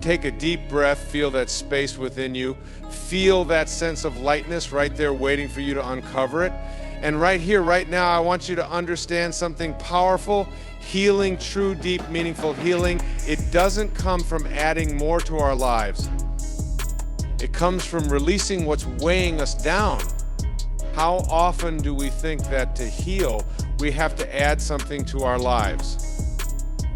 Take a deep breath, feel that space within you. Feel that sense of lightness right there waiting for you to uncover it. And right here, right now, I want you to understand something powerful. Healing, true, deep, meaningful healing, it doesn't come from adding more to our lives. It comes from releasing what's weighing us down. How often do we think that to heal, we have to add something to our lives?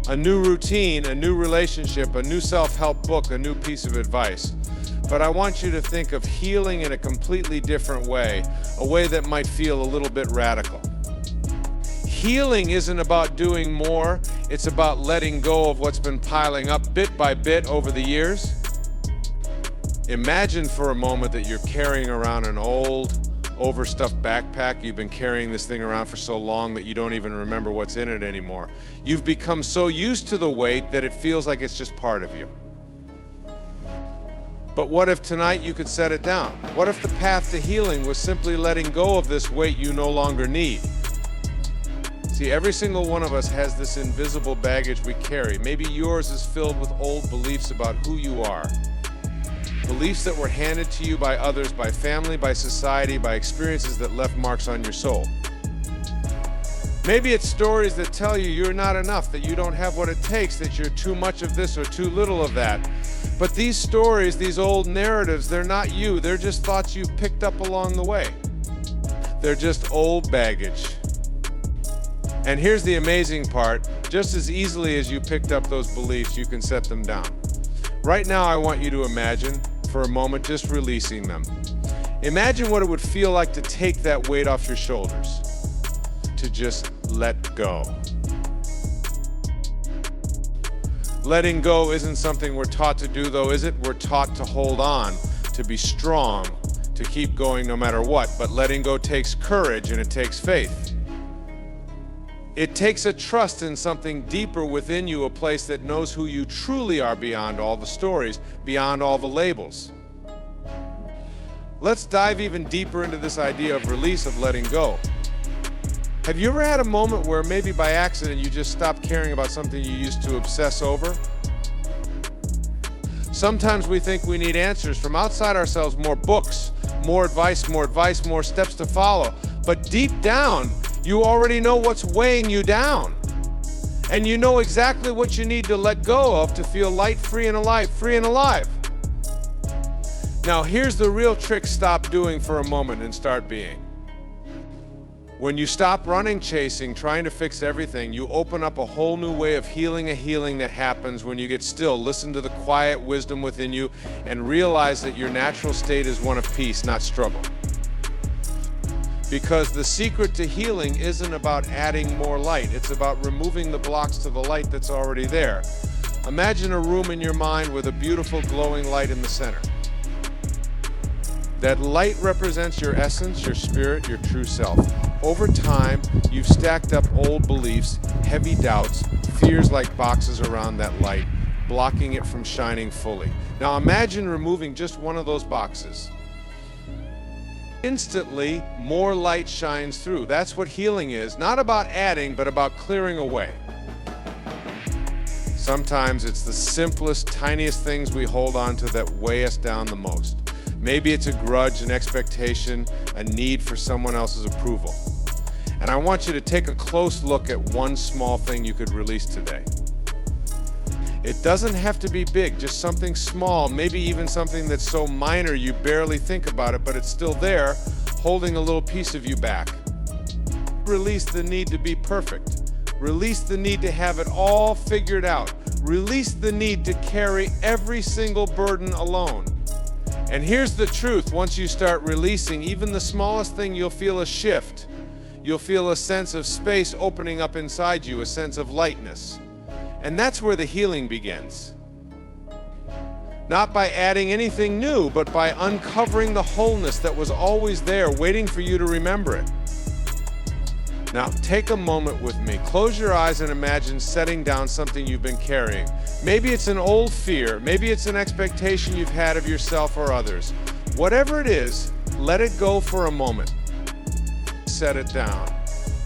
A new routine, a new relationship, a new self-help book, a new piece of advice. But I want you to think of healing in a completely different way, a way that might feel a little bit radical. Healing isn't about doing more, it's about letting go of what's been piling up bit by bit over the years. Imagine for a moment that you're carrying around an old, overstuffed backpack. You've been carrying this thing around for so long that you don't even remember what's in it anymore. You've become so used to the weight that it feels like it's just part of you. But what if tonight you could set it down? What if the path to healing was simply letting go of this weight you no longer need? See, every single one of us has this invisible baggage we carry. Maybe yours is filled with old beliefs about who you are. Beliefs that were handed to you by others, by family, by society, by experiences that left marks on your soul. Maybe it's stories that tell you you're not enough, that you don't have what it takes, that you're too much of this or too little of that. But these stories, these old narratives, they're not you. They're just thoughts you picked up along the way. They're just old baggage. And here's the amazing part. Just as easily as you picked up those beliefs, you can set them down. Right now, I want you to imagine, for a moment, just releasing them. Imagine what it would feel like to take that weight off your shoulders, to just let go. Letting go isn't something we're taught to do, though, is it? We're taught to hold on, to be strong, to keep going no matter what. But letting go takes courage and it takes faith. It takes a trust in something deeper within you, a place that knows who you truly are beyond all the stories, beyond all the labels. Let's dive even deeper into this idea of release, of letting go. Have you ever had a moment where maybe by accident you just stopped caring about something you used to obsess over? Sometimes we think we need answers from outside ourselves, more books, more advice, more steps to follow. But deep down, you already know what's weighing you down. And you know exactly what you need to let go of to feel light, free and alive, free and alive. Now here's the real trick stop doing for a moment and start being. When you stop running, chasing, trying to fix everything, you open up a whole new way of healing, a healing that happens when you get still, listen to the quiet wisdom within you, and realize that your natural state is one of peace, not struggle. Because the secret to healing isn't about adding more light, it's about removing the blocks to the light that's already there. Imagine a room in your mind with a beautiful glowing light in the center. That light represents your essence, your spirit, your true self. Over time, you've stacked up old beliefs, heavy doubts, fears like boxes around that light, blocking it from shining fully. Now imagine removing just one of those boxes. Instantly, more light shines through. That's what healing is, not about adding, but about clearing away. Sometimes it's the simplest, tiniest things we hold on to that weigh us down the most. Maybe it's a grudge, an expectation, a need for someone else's approval. And I want you to take a close look at one small thing you could release today. It doesn't have to be big, just something small, maybe even something that's so minor you barely think about it, but it's still there, holding a little piece of you back. Release the need to be perfect. Release the need to have it all figured out. Release the need to carry every single burden alone. And here's the truth, once you start releasing even the smallest thing, you'll feel a shift. You'll feel a sense of space opening up inside you, a sense of lightness. And that's where the healing begins. Not by adding anything new, but by uncovering the wholeness that was always there, waiting for you to remember it. Now, take a moment with me. Close your eyes and imagine setting down something you've been carrying. Maybe it's an old fear. Maybe it's an expectation you've had of yourself or others. Whatever it is, let it go for a moment. Set it down.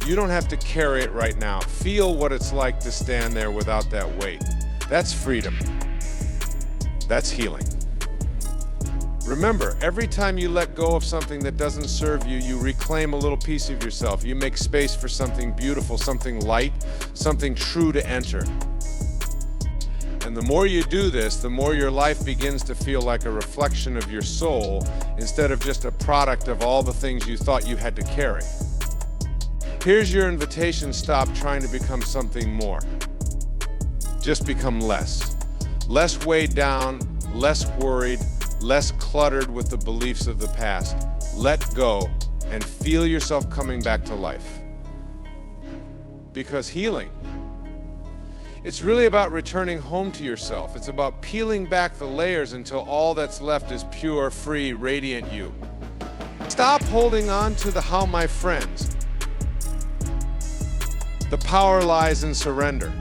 You don't have to carry it right now. Feel what it's like to stand there without that weight. That's freedom. That's healing. Remember, every time you let go of something that doesn't serve you, you reclaim a little piece of yourself. You make space for something beautiful, something light, something true to enter. And the more you do this, the more your life begins to feel like a reflection of your soul instead of just a product of all the things you thought you had to carry. Here's your invitation: stop trying to become something more. Just become less. Less weighed down, less worried, less cluttered with the beliefs of the past. Let go and feel yourself coming back to life. Because healing, it's really about returning home to yourself. It's about peeling back the layers until all that's left is pure, free, radiant you. Stop holding on to the "how my friends." The power lies in surrender.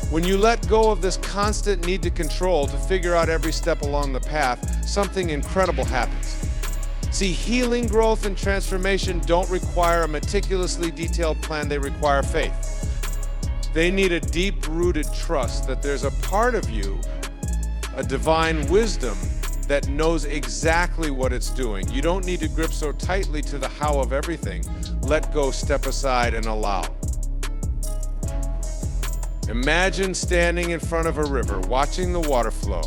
When you let go of this constant need to control, to figure out every step along the path, something incredible happens. See, healing, growth, and transformation don't require a meticulously detailed plan, they require faith. They need a deep-rooted trust that there's a part of you, a divine wisdom, that knows exactly what it's doing. You don't need to grip so tightly to the how of everything. Let go, step aside, and allow. Imagine standing in front of a river, watching the water flow.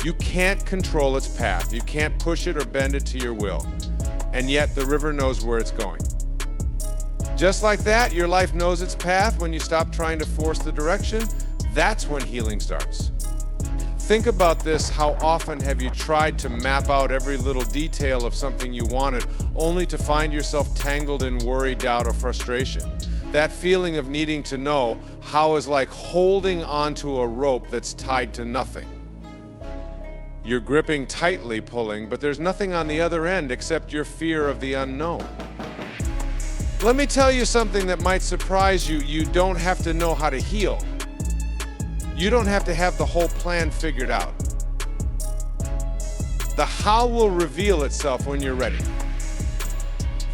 You can't control its path. You can't push it or bend it to your will. And yet the river knows where it's going. Just like that, your life knows its path. When you stop trying to force the direction, that's when healing starts. Think about this: how often have you tried to map out every little detail of something you wanted, only to find yourself tangled in worry, doubt, or frustration? That feeling of needing to know how is like holding onto a rope that's tied to nothing. You're gripping tightly, pulling, but there's nothing on the other end except your fear of the unknown. Let me tell you something that might surprise you. You don't have to know how to heal. You don't have to have the whole plan figured out. The how will reveal itself when you're ready.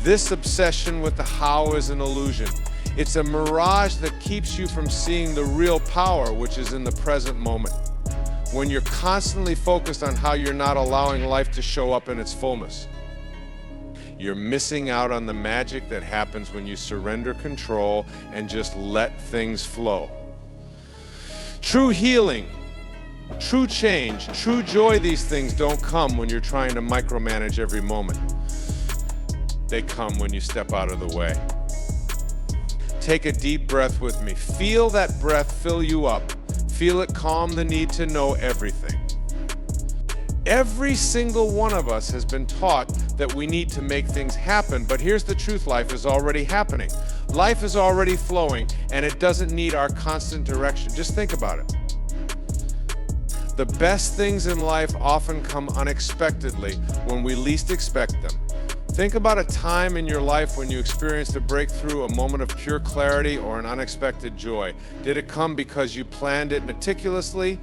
This obsession with the how is an illusion. It's a mirage that keeps you from seeing the real power, which is in the present moment. When you're constantly focused on how, you're not allowing life to show up in its fullness. You're missing out on the magic that happens when you surrender control and just let things flow. True healing, true change, true joy, these things don't come when you're trying to micromanage every moment. They come when you step out of the way. Take a deep breath with me. Feel that breath fill you up. Feel it calm the need to know everything. Every single one of us has been taught that we need to make things happen, but here's the truth: life is already happening. Life is already flowing, and it doesn't need our constant direction. Just think about it. The best things in life often come unexpectedly when we least expect them. Think about a time in your life when you experienced a breakthrough, a moment of pure clarity, or an unexpected joy. Did it come because you planned it meticulously,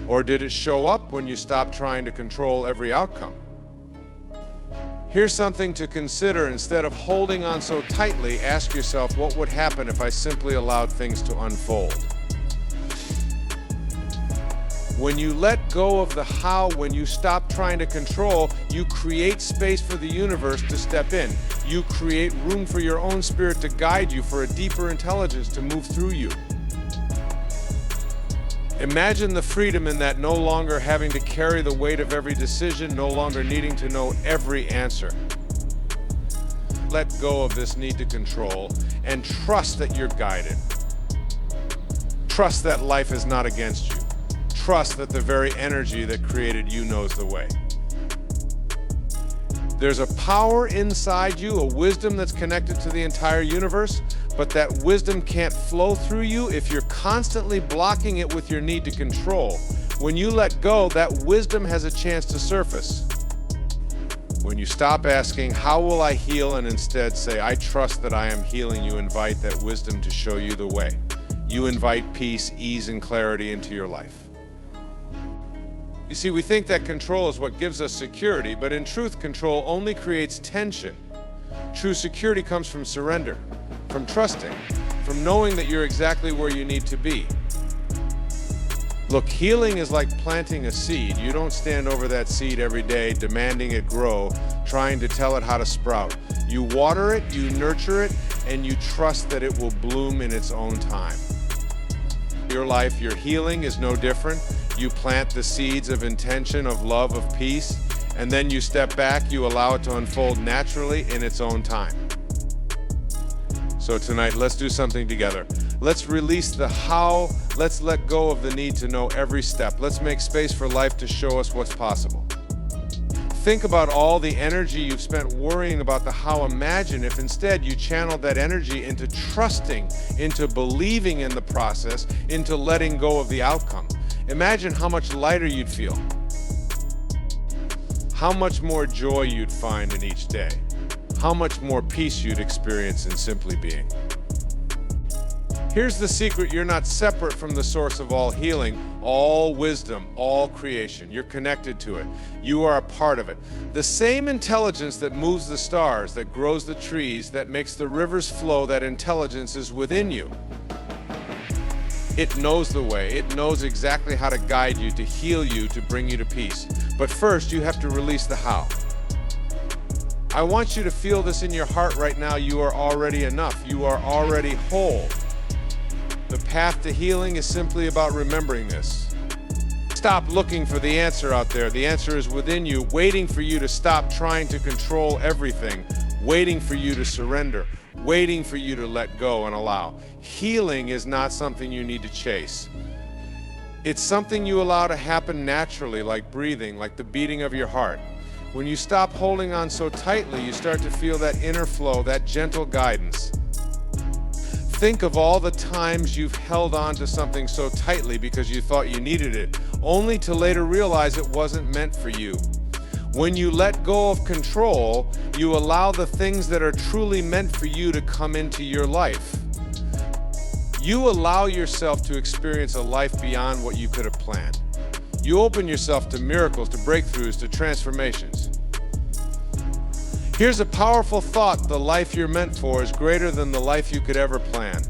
or did it show up when you stopped trying to control every outcome? Here's something to consider. Instead of holding on so tightly, ask yourself, what would happen if I simply allowed things to unfold? When you let go of the how, when you stop trying to control, you create space for the universe to step in. You create room for your own spirit to guide you, for a deeper intelligence to move through you. Imagine the freedom in that, no longer having to carry the weight of every decision, no longer needing to know every answer. Let go of this need to control and trust that you're guided. Trust that life is not against you. Trust that the very energy that created you knows the way. There's a power inside you, a wisdom that's connected to the entire universe, but that wisdom can't flow through you if you're constantly blocking it with your need to control. When you let go, that wisdom has a chance to surface. When you stop asking, how will I heal, and instead say, I trust that I am healing, you invite that wisdom to show you the way. You invite peace, ease, and clarity into your life. You see, we think that control is what gives us security, but in truth, control only creates tension. True security comes from surrender, from trusting, from knowing that you're exactly where you need to be. Look, healing is like planting a seed. You don't stand over that seed every day demanding it grow, trying to tell it how to sprout. You water it, you nurture it, and you trust that it will bloom in its own time. Your life, your healing is no different. You plant the seeds of intention, of love, of peace, and then you step back, you allow it to unfold naturally in its own time. So tonight, let's do something together. Let's release the how. Let's let go of the need to know every step. Let's make space for life to show us what's possible. Think about all the energy you've spent worrying about the how. Imagine if instead you channeled that energy into trusting, into believing in the process, into letting go of the outcome. Imagine how much lighter you'd feel. How much more joy you'd find in each day. How much more peace you'd experience in simply being. Here's the secret: you're not separate from the source of all healing, all wisdom, all creation. You're connected to it. You are a part of it. The same intelligence that moves the stars, that grows the trees, that makes the rivers flow, that intelligence is within you. It knows the way. It knows exactly how to guide you, to heal you, to bring you to peace. But first, you have to release the how. I want you to feel this in your heart right now. You are already enough. You are already whole. The path to healing is simply about remembering this. Stop looking for the answer out there. The answer is within you, waiting for you to stop trying to control everything, waiting for you to surrender, waiting for you to let go and allow. Healing is not something you need to chase. It's something you allow to happen naturally, like breathing, like the beating of your heart. When you stop holding on so tightly, you start to feel that inner flow, that gentle guidance. Think of all the times you've held on to something so tightly because you thought you needed it, only to later realize it wasn't meant for you. When you let go of control, you allow the things that are truly meant for you to come into your life. You allow yourself to experience a life beyond what you could have planned. You open yourself to miracles, to breakthroughs, to transformations. Here's a powerful thought: the life you're meant for is greater than the life you could ever plan.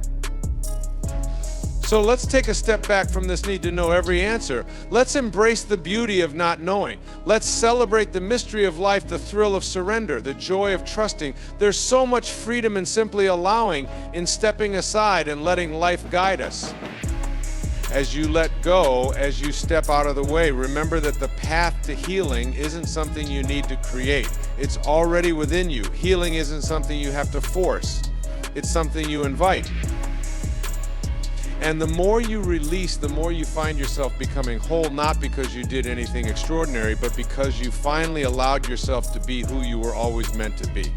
So let's take a step back from this need to know every answer. Let's embrace the beauty of not knowing. Let's celebrate the mystery of life, the thrill of surrender, the joy of trusting. There's so much freedom in simply allowing, in stepping aside and letting life guide us. As you let go, as you step out of the way, remember that the path to healing isn't something you need to create. It's already within you. Healing isn't something you have to force. It's something you invite. And the more you release, the more you find yourself becoming whole, not because you did anything extraordinary, but because you finally allowed yourself to be who you were always meant to be.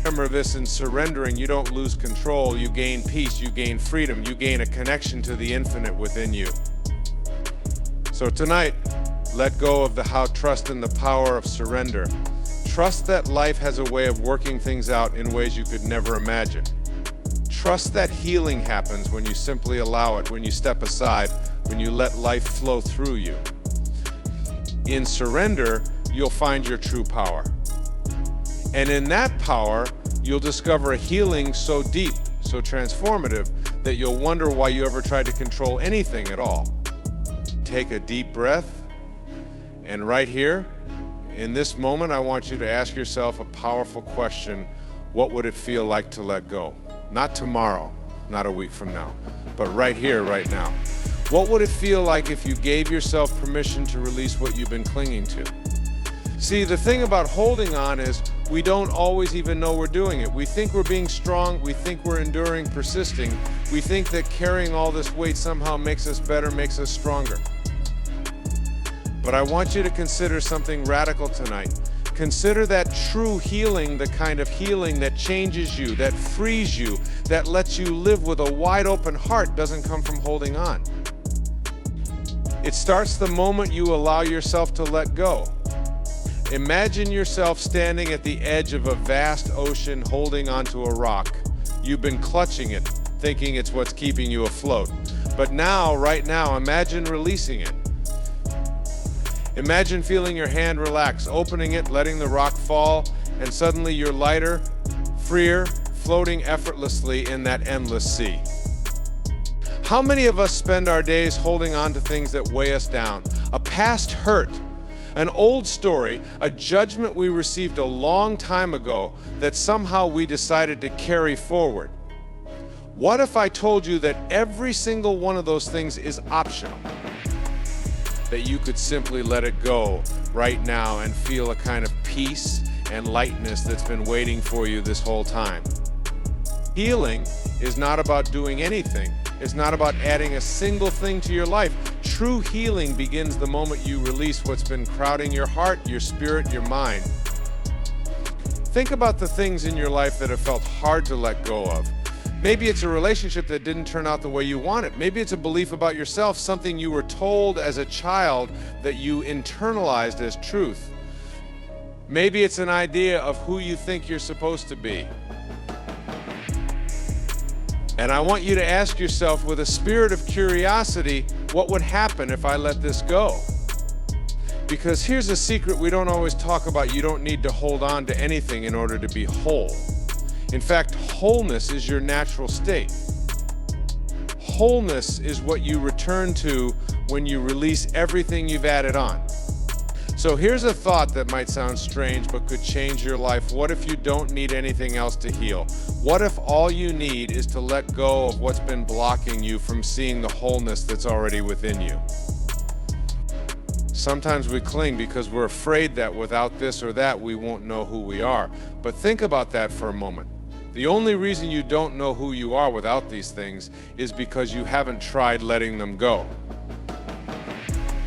Remember this: in surrendering, you don't lose control, you gain peace, you gain freedom, you gain a connection to the infinite within you. So tonight, let go of the how. Trust in the power of surrender. Trust that life has a way of working things out in ways you could never imagine. Trust that healing happens when you simply allow it, when you step aside, when you let life flow through you. In surrender, you'll find your true power. And in that power, you'll discover a healing so deep, so transformative, that you'll wonder why you ever tried to control anything at all. Take a deep breath, and right here, in this moment, I want you to ask yourself a powerful question: what would it feel like to let go? Not tomorrow, not a week from now, but right here, right now. What would it feel like if you gave yourself permission to release what you've been clinging to? See, the thing about holding on is we don't always even know we're doing it. We think we're being strong, we think we're enduring, persisting. We think that carrying all this weight somehow makes us better, makes us stronger. But I want you to consider something radical tonight. Consider that true healing, the kind of healing that changes you, that frees you, that lets you live with a wide open heart, doesn't come from holding on. It starts the moment you allow yourself to let go. Imagine yourself standing at the edge of a vast ocean holding onto a rock. You've been clutching it, thinking it's what's keeping you afloat. But now, right now, imagine releasing it. Imagine feeling your hand relax, opening it, letting the rock fall, and suddenly you're lighter, freer, floating effortlessly in that endless sea. How many of us spend our days holding on to things that weigh us down? A past hurt, an old story, a judgment we received a long time ago that somehow we decided to carry forward. What if I told you that every single one of those things is optional? That you could simply let it go right now and feel a kind of peace and lightness that's been waiting for you this whole time. Healing is not about doing anything. It's not about adding a single thing to your life. True healing begins the moment you release what's been crowding your heart, your spirit, your mind. Think about the things in your life that have felt hard to let go of. Maybe it's a relationship that didn't turn out the way you wanted. Maybe it's a belief about yourself, something you were told as a child that you internalized as truth. Maybe it's an idea of who you think you're supposed to be. And I want you to ask yourself with a spirit of curiosity, what would happen if I let this go? Because here's a secret we don't always talk about. You don't need to hold on to anything in order to be whole. In fact, wholeness is your natural state. Wholeness is what you return to when you release everything you've added on. So here's a thought that might sound strange but could change your life. What if you don't need anything else to heal? What if all you need is to let go of what's been blocking you from seeing the wholeness that's already within you? Sometimes we cling because we're afraid that without this or that we won't know who we are. But think about that for a moment. The only reason you don't know who you are without these things is because you haven't tried letting them go.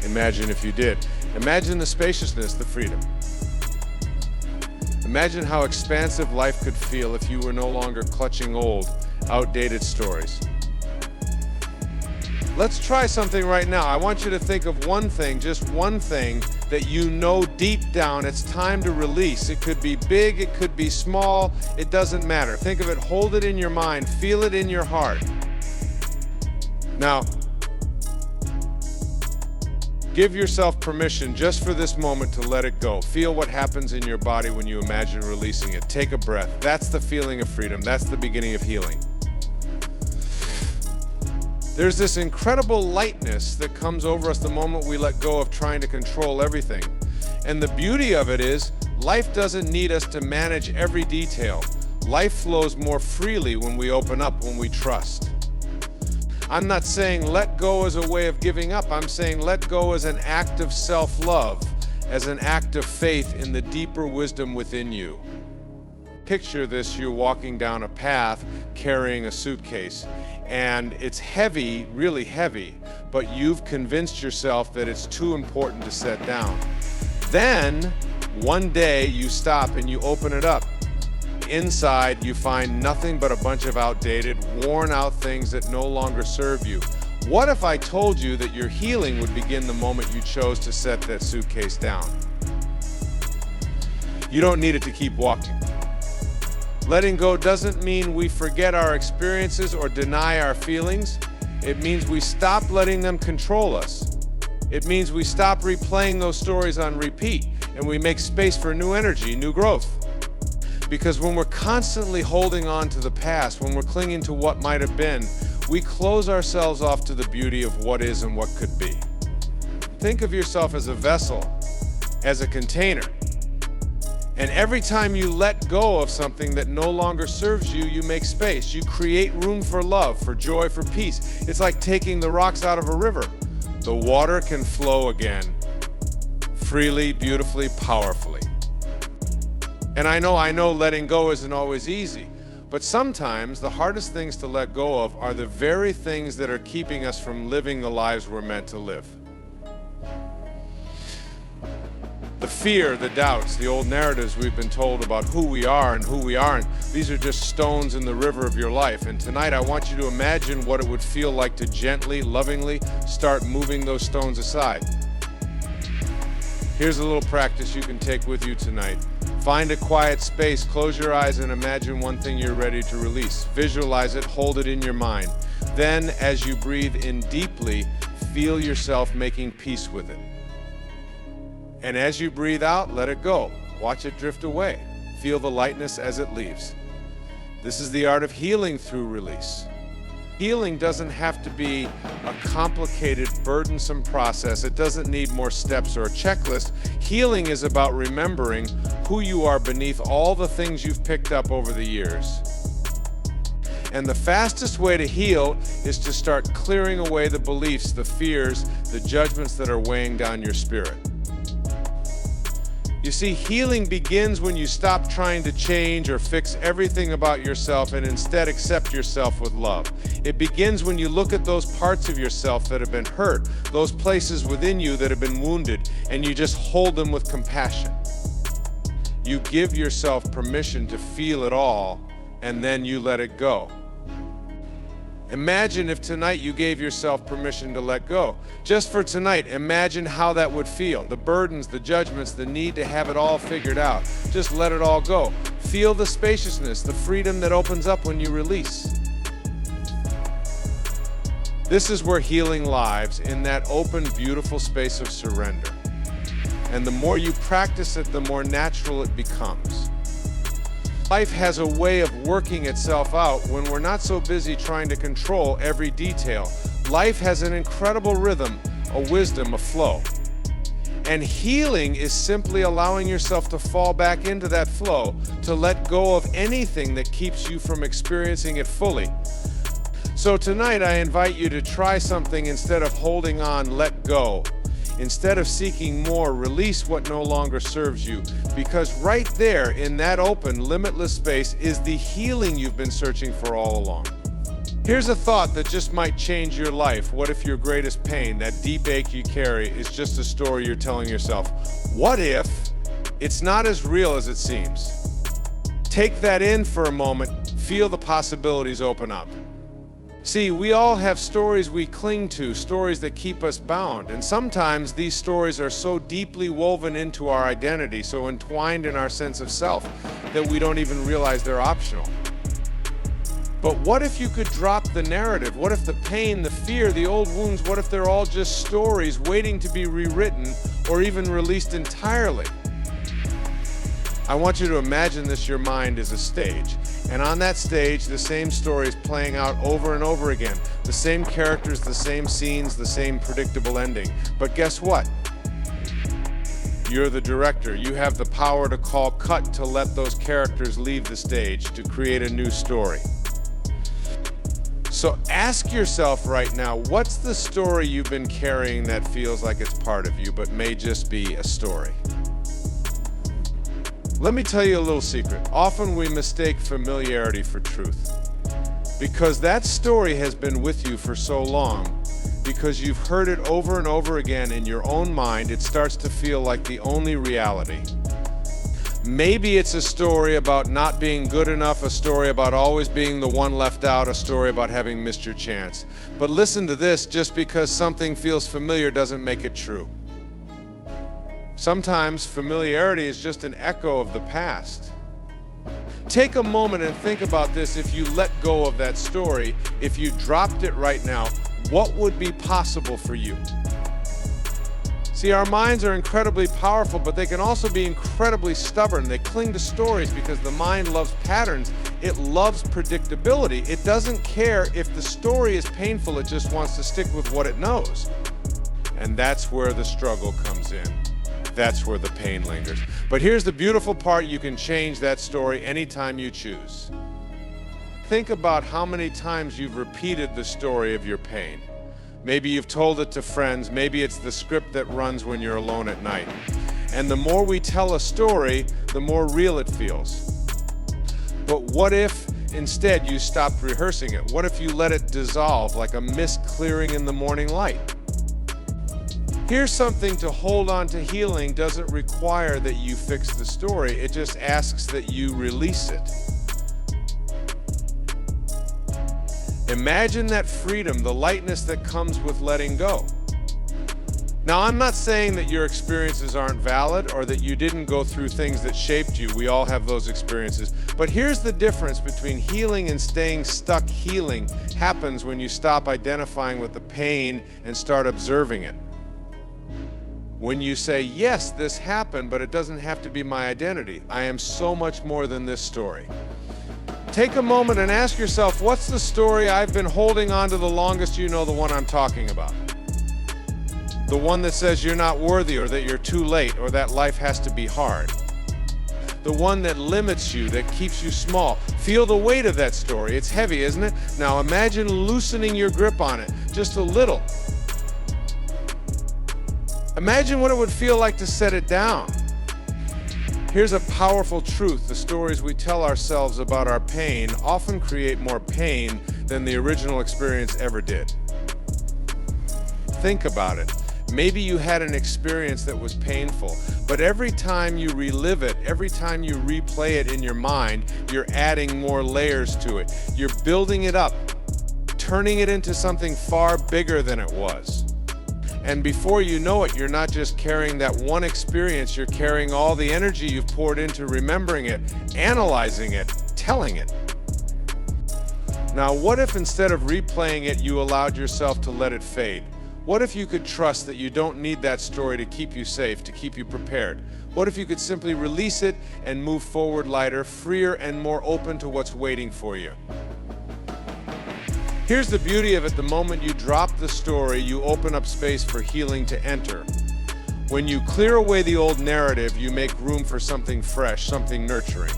Imagine if you did. Imagine the spaciousness, the freedom. Imagine how expansive life could feel if you were no longer clutching old, outdated stories. Let's try something right now. I want you to think of one thing, just one thing, that you know deep down it's time to release. It could be big, it could be small, it doesn't matter. Think of it, hold it in your mind, feel it in your heart. Now, give yourself permission just for this moment to let it go. Feel what happens in your body when you imagine releasing it. Take a breath. That's the feeling of freedom. That's the beginning of healing. There's this incredible lightness that comes over us the moment we let go of trying to control everything. And the beauty of it is, life doesn't need us to manage every detail. Life flows more freely when we open up, when we trust. I'm not saying let go as a way of giving up. I'm saying let go as an act of self-love, as an act of faith in the deeper wisdom within you. Picture this, you're walking down a path carrying a suitcase, and it's heavy, really heavy, but you've convinced yourself that it's too important to set down. Then, one day, you stop and you open it up. Inside, you find nothing but a bunch of outdated, worn-out things that no longer serve you. What if I told you that your healing would begin the moment you chose to set that suitcase down? You don't need it to keep walking. Letting go doesn't mean we forget our experiences or deny our feelings. It means we stop letting them control us. It means we stop replaying those stories on repeat, and we make space for new energy, new growth. Because when we're constantly holding on to the past, when we're clinging to what might have been, we close ourselves off to the beauty of what is and what could be. Think of yourself as a vessel, as a container. And every time you let go of something that no longer serves you, you make space. You create room for love, for joy, for peace. It's like taking the rocks out of a river. The water can flow again, freely, beautifully, powerfully. And I know letting go isn't always easy, but sometimes the hardest things to let go of are the very things that are keeping us from living the lives we're meant to live. The fear, the doubts, the old narratives we've been told about who we are and who we aren't, these are just stones in the river of your life. And tonight I want you to imagine what it would feel like to gently, lovingly start moving those stones aside. Here's a little practice you can take with you tonight. Find a quiet space, close your eyes and imagine one thing you're ready to release. Visualize it, hold it in your mind. Then, as you breathe in deeply, feel yourself making peace with it. And as you breathe out, let it go. Watch it drift away. Feel the lightness as it leaves. This is the art of healing through release. Healing doesn't have to be a complicated, burdensome process. It doesn't need more steps or a checklist. Healing is about remembering who you are beneath all the things you've picked up over the years. And the fastest way to heal is to start clearing away the beliefs, the fears, the judgments that are weighing down your spirit. You see, healing begins when you stop trying to change or fix everything about yourself and instead accept yourself with love. It begins when you look at those parts of yourself that have been hurt, those places within you that have been wounded, and you just hold them with compassion. You give yourself permission to feel it all, and then you let it go. Imagine if tonight you gave yourself permission to let go. Just for tonight, imagine how that would feel. The burdens, the judgments, the need to have it all figured out. Just let it all go. Feel the spaciousness, the freedom that opens up when you release. This is where healing lives, in that open, beautiful space of surrender. And the more you practice it, the more natural it becomes. Life has a way of working itself out when we're not so busy trying to control every detail. Life has an incredible rhythm, a wisdom, a flow. And healing is simply allowing yourself to fall back into that flow, to let go of anything that keeps you from experiencing it fully. So tonight I invite you to try something. Instead of holding on, let go. Instead of seeking more, release what no longer serves you, because right there in that open, limitless space is the healing you've been searching for all along. Here's a thought that just might change your life. What if your greatest pain, that deep ache you carry, is just a story you're telling yourself? What if it's not as real as it seems? Take that in for a moment, feel the possibilities open up. See, we all have stories we cling to, stories that keep us bound. And sometimes these stories are so deeply woven into our identity, so entwined in our sense of self, that we don't even realize they're optional. But what if you could drop the narrative? What if the pain, the fear, the old wounds, what if they're all just stories waiting to be rewritten or even released entirely? I want you to imagine this, your mind is a stage. And on that stage, the same story is playing out over and over again. The same characters, the same scenes, the same predictable ending. But guess what? You're the director. You have the power to call cut, to let those characters leave the stage, to create a new story. So ask yourself right now, what's the story you've been carrying that feels like it's part of you, but may just be a story? Let me tell you a little secret. Often we mistake familiarity for truth. Because that story has been with you for so long, because you've heard it over and over again in your own mind, it starts to feel like the only reality. Maybe it's a story about not being good enough, a story about always being the one left out, a story about having missed your chance. But listen to this, just because something feels familiar doesn't make it true. Sometimes familiarity is just an echo of the past. Take a moment and think about this. If you let go of that story, if you dropped it right now, what would be possible for you? See, our minds are incredibly powerful, but they can also be incredibly stubborn. They cling to stories because the mind loves patterns. It loves predictability. It doesn't care if the story is painful. It just wants to stick with what it knows. And that's where the struggle comes in. That's where the pain lingers. But here's the beautiful part, you can change that story anytime you choose. Think about how many times you've repeated the story of your pain. Maybe you've told it to friends, maybe it's the script that runs when you're alone at night. And the more we tell a story, the more real it feels. But what if instead you stopped rehearsing it? What if you let it dissolve like a mist clearing in the morning light? Here's something to hold on to. Healing doesn't require that you fix the story, it just asks that you release it. Imagine that freedom, the lightness that comes with letting go. Now, I'm not saying that your experiences aren't valid or that you didn't go through things that shaped you. We all have those experiences. But here's the difference between healing and staying stuck. Healing happens when you stop identifying with the pain and start observing it. When you say, yes, this happened, but it doesn't have to be my identity. I am so much more than this story. Take a moment and ask yourself, what's the story I've been holding on to the longest? You know, the one I'm talking about. The one that says you're not worthy, or that you're too late, or that life has to be hard. The one that limits you, that keeps you small. Feel the weight of that story. It's heavy, isn't it? Now imagine loosening your grip on it, just a little. Imagine what it would feel like to set it down. Here's a powerful truth. The stories we tell ourselves about our pain often create more pain than the original experience ever did. Think about it. Maybe you had an experience that was painful, but every time you relive it, every time you replay it in your mind, you're adding more layers to it. You're building it up, turning it into something far bigger than it was. And before you know it, you're not just carrying that one experience, you're carrying all the energy you've poured into remembering it, analyzing it, telling it. Now, what if instead of replaying it, you allowed yourself to let it fade? What if you could trust that you don't need that story to keep you safe, to keep you prepared? What if you could simply release it and move forward lighter, freer, and more open to what's waiting for you? Here's the beauty of it. The moment you drop the story, you open up space for healing to enter. When you clear away the old narrative, you make room for something fresh, something nurturing.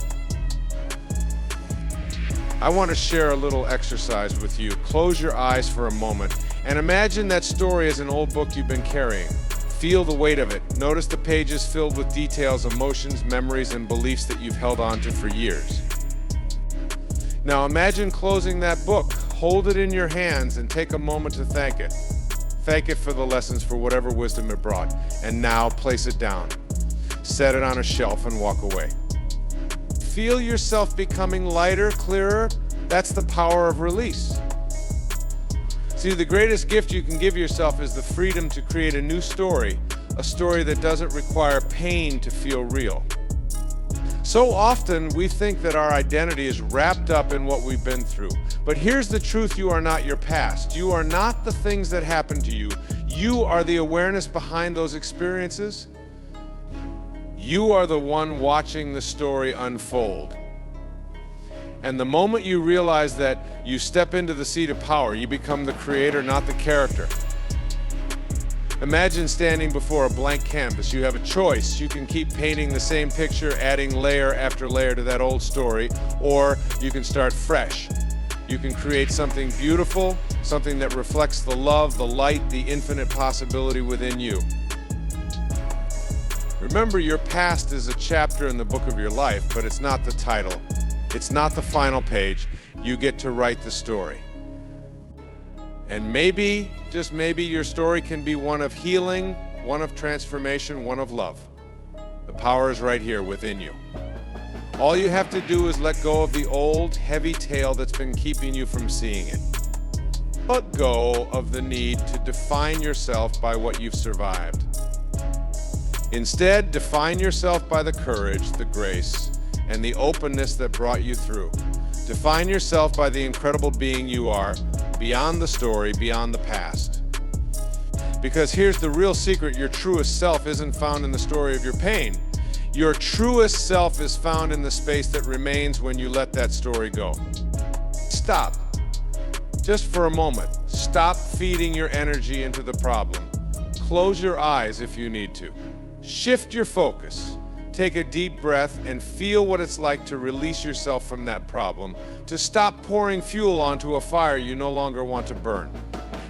I want to share a little exercise with you. Close your eyes for a moment and imagine that story as an old book you've been carrying. Feel the weight of it. Notice the pages filled with details, emotions, memories, and beliefs that you've held on to for years. Now imagine closing that book. Hold it in your hands and take a moment to thank it. Thank it for the lessons, for whatever wisdom it brought. And now place it down. Set it on a shelf and walk away. Feel yourself becoming lighter, clearer. That's the power of release. See, the greatest gift you can give yourself is the freedom to create a new story, a story that doesn't require pain to feel real. So often we think that our identity is wrapped up in what we've been through. But here's the truth: you are not your past. You are not the things that happened to you. You are the awareness behind those experiences. You are the one watching the story unfold. And the moment you realize that, you step into the seat of power. You become the creator, not the character. Imagine standing before a blank canvas. You have a choice. You can keep painting the same picture, adding layer after layer to that old story, or you can start fresh. You can create something beautiful, something that reflects the love, the light, the infinite possibility within you. Remember, your past is a chapter in the book of your life, but it's not the title. It's not the final page. You get to write the story. And maybe, just maybe, your story can be one of healing, one of transformation, one of love. The power is right here within you. All you have to do is let go of the old, heavy tale that's been keeping you from seeing it. Let go of the need to define yourself by what you've survived. Instead, define yourself by the courage, the grace, and the openness that brought you through. Define yourself by the incredible being you are, beyond the story, beyond the past. Because here's the real secret: your truest self isn't found in the story of your pain. Your truest self is found in the space that remains when you let that story go. Stop. Just for a moment. Stop feeding your energy into the problem. Close your eyes if you need to. Shift your focus. Take a deep breath and feel what it's like to release yourself from that problem, to stop pouring fuel onto a fire you no longer want to burn.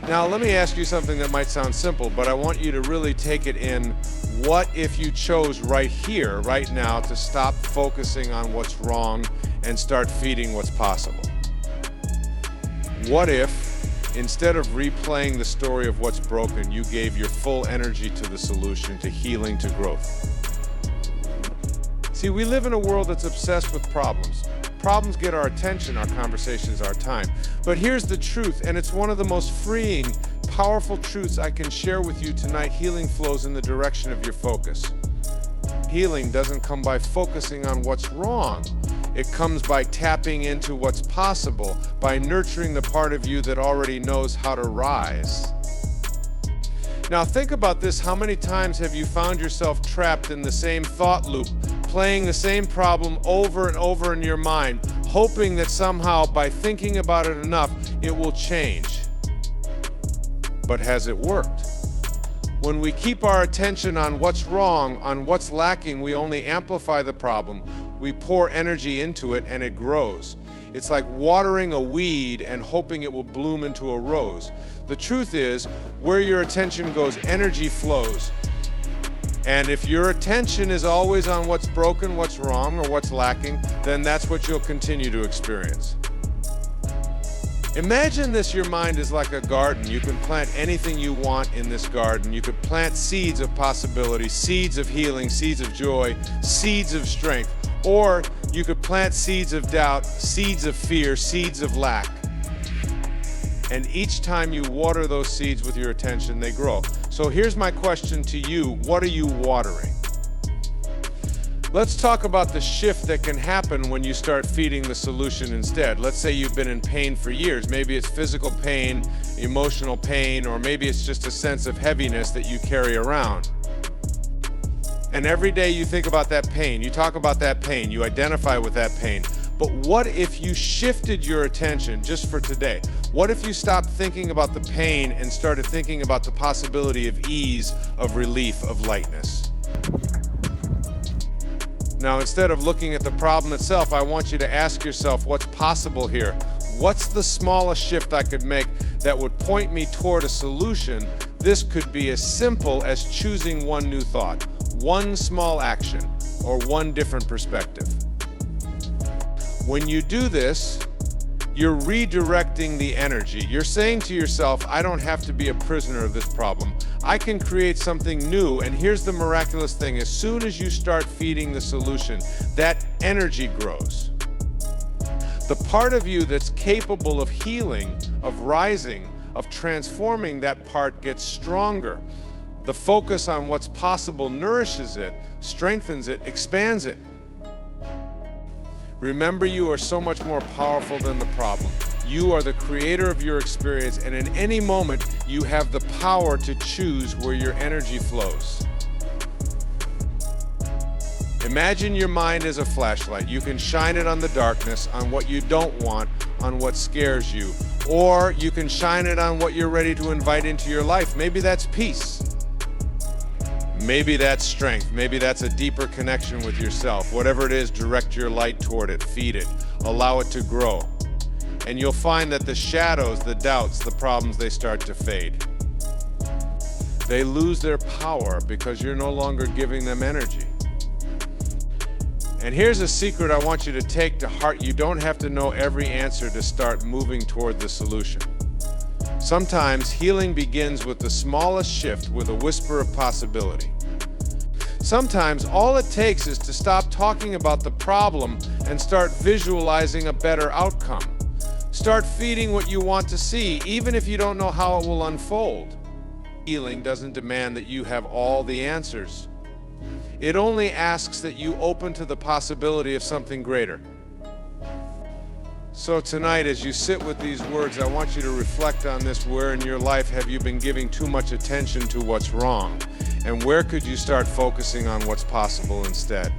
Now, let me ask you something that might sound simple, but I want you to really take it in. What if you chose right here, right now, to stop focusing on what's wrong and start feeding what's possible? What if, instead of replaying the story of what's broken, you gave your full energy to the solution, to healing, to growth? See, we live in a world that's obsessed with problems. Problems get our attention, our conversations, our time. But here's the truth, and it's one of the most freeing, powerful truths I can share with you tonight. Healing flows in the direction of your focus. Healing doesn't come by focusing on what's wrong. It comes by tapping into what's possible, by nurturing the part of you that already knows how to rise. Now think about this. How many times have you found yourself trapped in the same thought loop, playing the same problem over and over in your mind, hoping that somehow by thinking about it enough, it will change. But has it worked? When we keep our attention on what's wrong, on what's lacking, we only amplify the problem. We pour energy into it and it grows. It's like watering a weed and hoping it will bloom into a rose. The truth is, where your attention goes, energy flows. And if your attention is always on what's broken, what's wrong, or what's lacking, then that's what you'll continue to experience. Imagine this, your mind is like a garden. You can plant anything you want in this garden. You could plant seeds of possibility, seeds of healing, seeds of joy, seeds of strength. Or you could plant seeds of doubt, seeds of fear, seeds of lack. And each time you water those seeds with your attention, they grow. So here's my question to you. What are you watering? Let's talk about the shift that can happen when you start feeding the solution instead. Let's say you've been in pain for years. Maybe it's physical pain, emotional pain, or maybe it's just a sense of heaviness that you carry around. And every day you think about that pain, you talk about that pain, you identify with that pain. But what if you shifted your attention just for today? What if you stopped thinking about the pain and started thinking about the possibility of ease, of relief, of lightness? Now, instead of looking at the problem itself, I want you to ask yourself what's possible here. What's the smallest shift I could make that would point me toward a solution? This could be as simple as choosing one new thought, one small action, or one different perspective. When you do this, you're redirecting the energy. You're saying to yourself, I don't have to be a prisoner of this problem. I can create something new. And here's the miraculous thing. As soon as you start feeding the solution, that energy grows. The part of you that's capable of healing, of rising, of transforming, that part gets stronger. The focus on what's possible nourishes it, strengthens it, expands it. Remember, you are so much more powerful than the problem. You are the creator of your experience, and in any moment, you have the power to choose where your energy flows. Imagine your mind as a flashlight. You can shine it on the darkness, on what you don't want, on what scares you. Or you can shine it on what you're ready to invite into your life. Maybe that's peace. Maybe that's strength. Maybe that's a deeper connection with yourself. Whatever it is, direct your light toward it, feed it, allow it to grow. And you'll find that the shadows, the doubts, the problems, they start to fade. They lose their power because you're no longer giving them energy. And here's a secret I want you to take to heart. You don't have to know every answer to start moving toward the solution. Sometimes healing begins with the smallest shift, with a whisper of possibility. Sometimes all it takes is to stop talking about the problem and start visualizing a better outcome. Start feeding what you want to see, even if you don't know how it will unfold. Healing doesn't demand that you have all the answers. It only asks that you open to the possibility of something greater. So tonight, as you sit with these words, I want you to reflect on this. Where in your life have you been giving too much attention to what's wrong? And where could you start focusing on what's possible instead?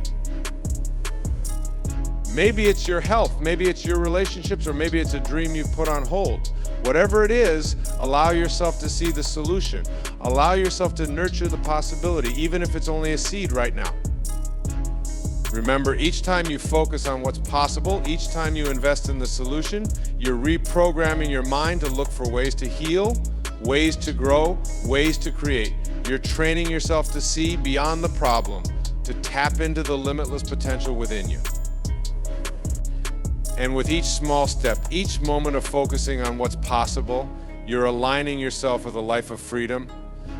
Maybe it's your health, maybe it's your relationships, or maybe it's a dream you've put on hold. Whatever it is, allow yourself to see the solution. Allow yourself to nurture the possibility, even if it's only a seed right now. Remember, each time you focus on what's possible, each time you invest in the solution, you're reprogramming your mind to look for ways to heal, ways to grow, ways to create. You're training yourself to see beyond the problem, to tap into the limitless potential within you. And with each small step, each moment of focusing on what's possible, you're aligning yourself with a life of freedom,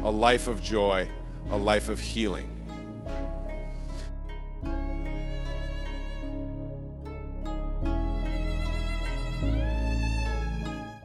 a life of joy, a life of healing.